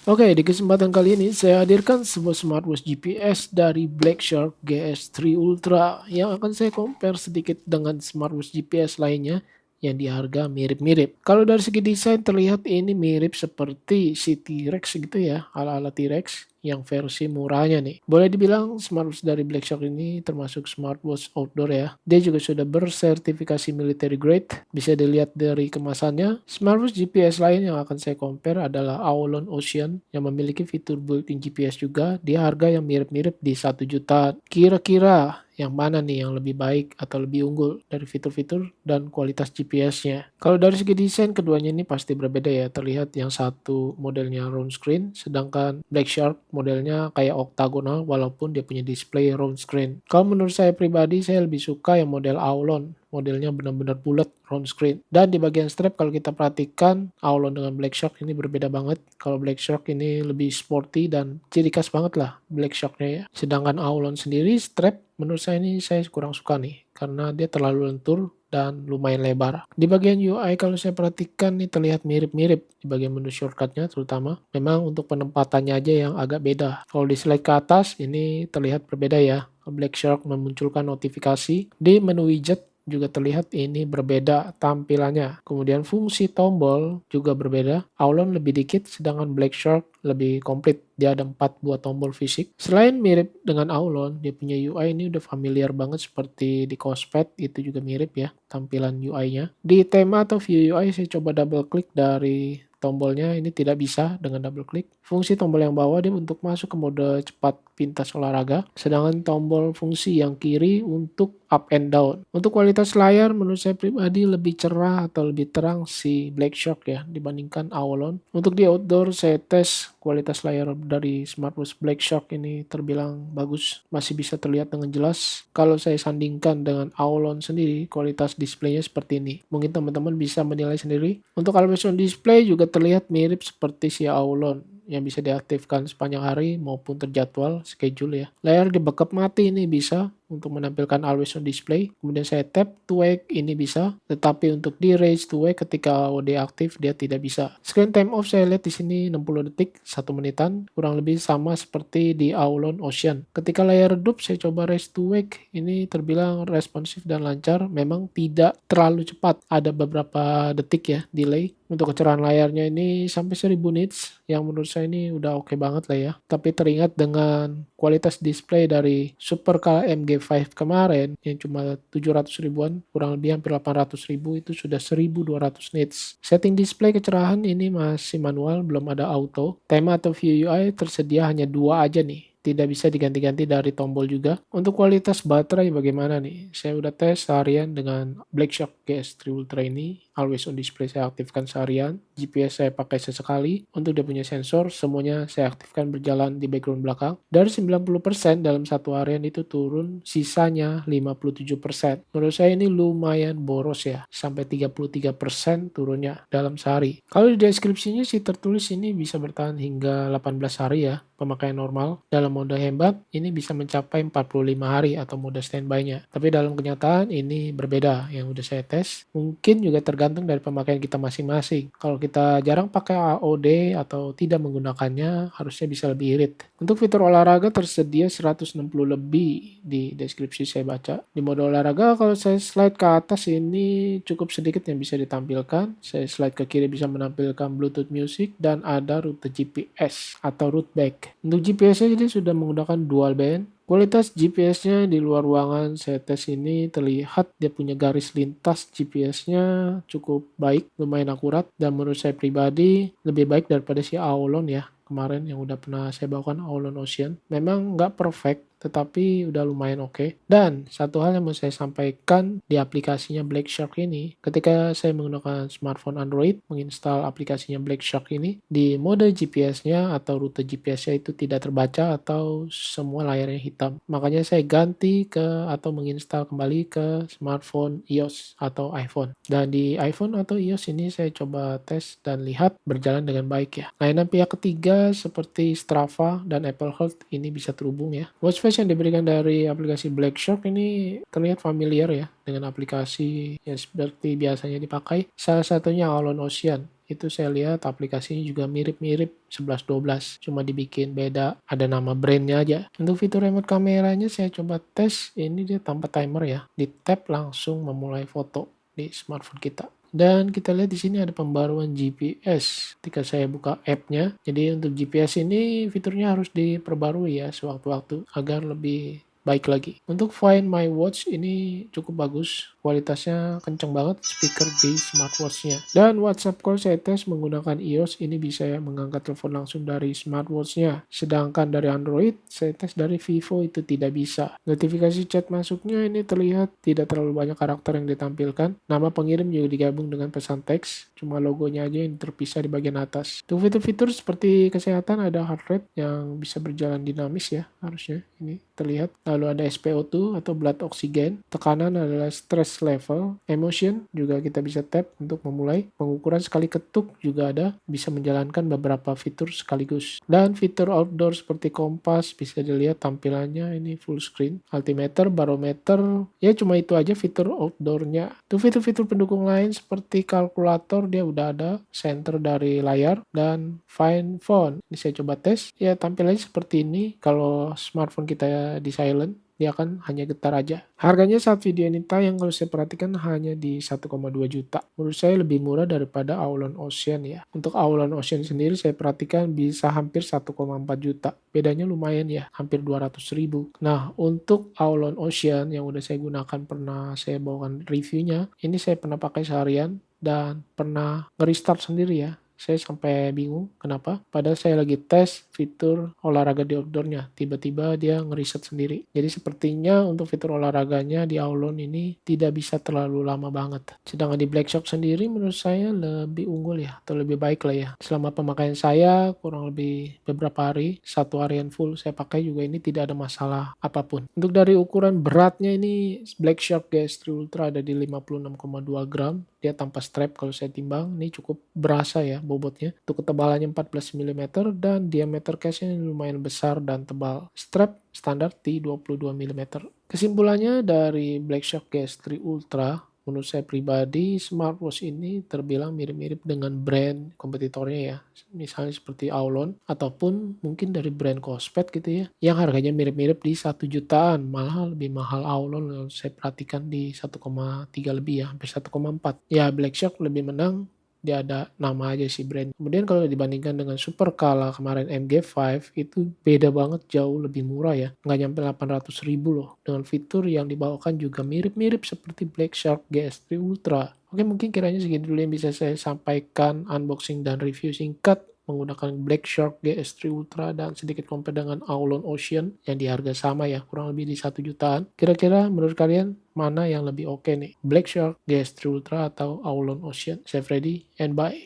Oke, di kesempatan kali ini saya hadirkan sebuah smartwatch GPS dari Black Shark GS3 Ultra yang akan saya compare sedikit dengan smartwatch GPS lainnya yang di harga mirip-mirip. Kalau dari segi desain terlihat ini mirip seperti si T-Rex gitu ya, ala-ala T-Rex yang versi murahnya nih. Boleh dibilang smartwatch dari Black Shark ini termasuk smartwatch outdoor ya. Dia juga sudah bersertifikasi military grade, bisa dilihat dari kemasannya. Smartwatch GPS lain yang akan saya compare adalah Aulon Ocean yang memiliki fitur built-in GPS juga di harga yang mirip-mirip di 1 juta. Kira-kira yang mana nih yang lebih baik atau lebih unggul dari fitur-fitur dan kualitas GPS-nya? Kalau dari segi desain keduanya ini pasti berbeda ya. Terlihat yang satu modelnya round screen, sedangkan Black Shark modelnya kayak oktagonal walaupun dia punya display round screen. Kalau menurut saya pribadi, saya lebih suka yang model Aulon. Modelnya benar-benar bulat round screen. Dan di bagian strap kalau kita perhatikan Aulon dengan Black Shark ini berbeda banget. Kalau Black Shark ini lebih sporty dan ciri khas banget lah Black Shark-nya ya. Sedangkan Aulon sendiri strap menurut saya ini saya kurang suka nih karena dia terlalu lentur dan lumayan lebar. Di bagian UI kalau saya perhatikan nih terlihat mirip-mirip di bagian menu shortcutnya terutama. Memang untuk penempatannya aja yang agak beda. Kalau di slide ke atas ini terlihat berbeda ya. Black Shark memunculkan notifikasi di menu widget juga terlihat ini berbeda tampilannya. Kemudian fungsi tombol juga berbeda. Aulon lebih dikit sedangkan Black Shark lebih komplit. Dia ada 4 buah tombol fisik. Selain mirip dengan Aulon, dia punya UI ini udah familiar banget seperti di Cosepad, itu juga mirip ya tampilan UI-nya. Di tema atau view UI saya coba double klik dari tombolnya ini tidak bisa dengan double klik. Fungsi tombol yang bawah dia untuk masuk ke mode cepat pintas olahraga, sedangkan tombol fungsi yang kiri untuk up and down. Untuk kualitas layar menurut saya pribadi lebih cerah atau lebih terang si Black Shark ya dibandingkan Aulon. Untuk di outdoor saya tes kualitas layar dari smartwatch Black Shark ini terbilang bagus, masih bisa terlihat dengan jelas. Kalau saya sandingkan dengan Aulon sendiri, kualitas displaynya seperti ini. Mungkin teman-teman bisa menilai sendiri. Untuk always on display juga terlihat mirip seperti si Aulon yang bisa diaktifkan sepanjang hari maupun terjadwal schedule ya. Layar di backup mati ini bisa untuk menampilkan always on display. Kemudian saya tap to wake ini bisa, tetapi untuk di raise to wake ketika OD aktif dia tidak bisa. Screen time off saya lihat di sini 60 detik, 1 menitan, kurang lebih sama seperti di Aulon Ocean. Ketika layar redup saya coba raise to wake, ini terbilang responsif dan lancar, memang tidak terlalu cepat. Ada beberapa detik ya delay. Untuk kecerahan layarnya ini sampai 1000 nits, yang menurut saya ini udah oke banget lah ya. Tapi teringat dengan kualitas display dari Super MG5 kemarin yang cuma 700 ribuan, kurang lebih hampir 800 ribu, itu sudah 1200 nits. Setting display kecerahan ini masih manual, belum ada auto. Tema atau view UI tersedia hanya 2 aja nih. Tidak bisa diganti-ganti dari tombol juga. Untuk kualitas baterai bagaimana nih? Saya udah tes seharian dengan Black Shark GS3 Ultra ini. Always on display saya aktifkan seharian. GPS saya pakai sesekali. Untuk dia punya sensor, semuanya saya aktifkan berjalan di background belakang. Dari 90% dalam satu harian itu turun, sisanya 57%. Menurut saya ini lumayan boros ya. Sampai 33% turunnya dalam sehari. Kalau di deskripsinya sih tertulis ini bisa bertahan hingga 18 hari ya. Pemakaian normal. Dalam mode hemat, ini bisa mencapai 45 hari atau mode standby-nya. Tapi dalam kenyataan ini berbeda yang udah saya tes. Mungkin juga tergantung dari pemakaian kita masing-masing. Kalau kita jarang pakai AOD atau tidak menggunakannya, harusnya bisa lebih irit. Untuk fitur olahraga tersedia 160 lebih di deskripsi saya baca. Di mode olahraga kalau saya slide ke atas ini cukup sedikit yang bisa ditampilkan. Saya slide ke kiri bisa menampilkan Bluetooth music dan ada rute GPS atau route back. Untuk GPS-nya jadi sudah menggunakan dual band. Kualitas GPS-nya di luar ruangan saya tes ini terlihat dia punya garis lintas GPS-nya cukup baik, lumayan akurat, dan menurut saya pribadi lebih baik daripada si Aulon ya kemarin yang udah pernah saya bawakan, Aulon Ocean. Memang nggak perfect, tetapi udah lumayan oke. Dan satu hal yang mau saya sampaikan di aplikasinya Black Shark ini, ketika saya menggunakan smartphone Android, menginstal aplikasinya Black Shark ini, di mode GPS-nya atau rute GPS-nya itu tidak terbaca atau semua layarnya hitam. Makanya saya ganti ke atau menginstal kembali ke smartphone iOS atau iPhone. Dan di iPhone atau iOS ini saya coba tes dan lihat berjalan dengan baik ya. Layanan pihak ketiga seperti Strava dan Apple Health ini bisa terhubung ya. Watch face yang diberikan dari aplikasi Black Shark ini terlihat familiar ya dengan aplikasi yang seperti biasanya dipakai. Salah satunya Aulon Ocean itu saya lihat aplikasinya juga mirip-mirip 11-12, cuma dibikin beda, ada nama brandnya aja. Untuk fitur remote kameranya saya coba tes, ini dia tanpa timer ya, di tap langsung memulai foto di smartphone kita. Dan kita lihat di sini ada pembaruan GPS ketika saya buka app-nya. Jadi untuk GPS ini fiturnya harus diperbarui ya sewaktu-waktu agar lebih baik lagi. Untuk Find My Watch ini cukup bagus, kualitasnya kenceng banget speaker di smartwatch-nya. Dan WhatsApp call saya tes menggunakan iOS, ini bisa ya mengangkat telepon langsung dari smartwatch-nya. Sedangkan dari Android, saya tes dari Vivo itu tidak bisa. Notifikasi chat masuknya ini terlihat tidak terlalu banyak karakter yang ditampilkan. Nama pengirim juga digabung dengan pesan teks, cuma logonya aja yang terpisah di bagian atas. Untuk fitur-fitur seperti kesehatan ada heart rate yang bisa berjalan dinamis ya, harusnya ini terlihat. Lalu ada SpO2 atau blood oxygen. Tekanan adalah stress level. Emotion juga kita bisa tap untuk memulai. Pengukuran sekali ketuk juga ada. Bisa menjalankan beberapa fitur sekaligus. Dan fitur outdoor seperti kompas bisa dilihat tampilannya ini full screen. Altimeter, barometer, ya cuma itu aja fitur outdoornya. Itu fitur-fitur pendukung lain seperti kalkulator dia udah ada. Center dari layar dan find phone. Ini saya coba tes. Ya tampilannya seperti ini. Kalau smartphone kita di silent, dia akan hanya getar aja. Harganya saat video ini tayang kalau saya perhatikan hanya di 1,2 juta. Menurut saya lebih murah daripada Aulon Ocean ya. Untuk Aulon Ocean sendiri saya perhatikan bisa hampir 1,4 juta. Bedanya lumayan ya, hampir 200 ribu. Nah, untuk Aulon Ocean yang udah saya gunakan, pernah saya bawakan reviewnya, ini saya pernah pakai seharian dan pernah nge-restart sendiri ya. Saya sampai bingung kenapa. Padahal saya lagi tes fitur olahraga di outdoornya. Tiba-tiba dia ngeriset sendiri. Jadi sepertinya untuk fitur olahraganya di Aulon ini tidak bisa terlalu lama banget. Sedangkan di Black Shark sendiri menurut saya lebih unggul ya. Atau lebih baik lah ya. Selama pemakaian saya kurang lebih beberapa hari. Satu harian full saya pakai juga ini tidak ada masalah apapun. Untuk dari ukuran beratnya ini Black Shark GS3 Ultra ada di 56,2 gram. Dia tanpa strap kalau saya timbang. Ini cukup berasa ya bobotnya. Untuk ketebalannya 14 mm dan diameter case-nya lumayan besar dan tebal. Strap standar di 22 mm. Kesimpulannya dari Black Shark GS3 Ultra, menurut saya pribadi smartwatch ini terbilang mirip-mirip dengan brand kompetitornya ya. Misalnya seperti Aulon ataupun mungkin dari brand Kospet gitu ya. Yang harganya mirip-mirip di 1 jutaan, malah lebih mahal Aulon kalau saya perhatikan di 1,3 lebih ya, hampir 1,4. Ya Black Shark lebih menang, dia ada nama aja sih brand. Kemudian kalau dibandingkan dengan Supercala kemarin MG5 itu beda banget, jauh lebih murah ya. Nggak nyampe 800 ribu loh. Dengan fitur yang dibawakan juga mirip-mirip seperti Black Shark GS3 Ultra. Oke, mungkin kiranya segitu dulu yang bisa saya sampaikan unboxing dan review singkat menggunakan Black Shark GS3 Ultra dan sedikit compare dengan Aulon Ocean yang di harga sama ya, kurang lebih di 1 jutaan. Kira-kira menurut kalian mana yang lebih oke nih? Black Shark GS3 Ultra atau Aulon Ocean? Saya Freddy and bye.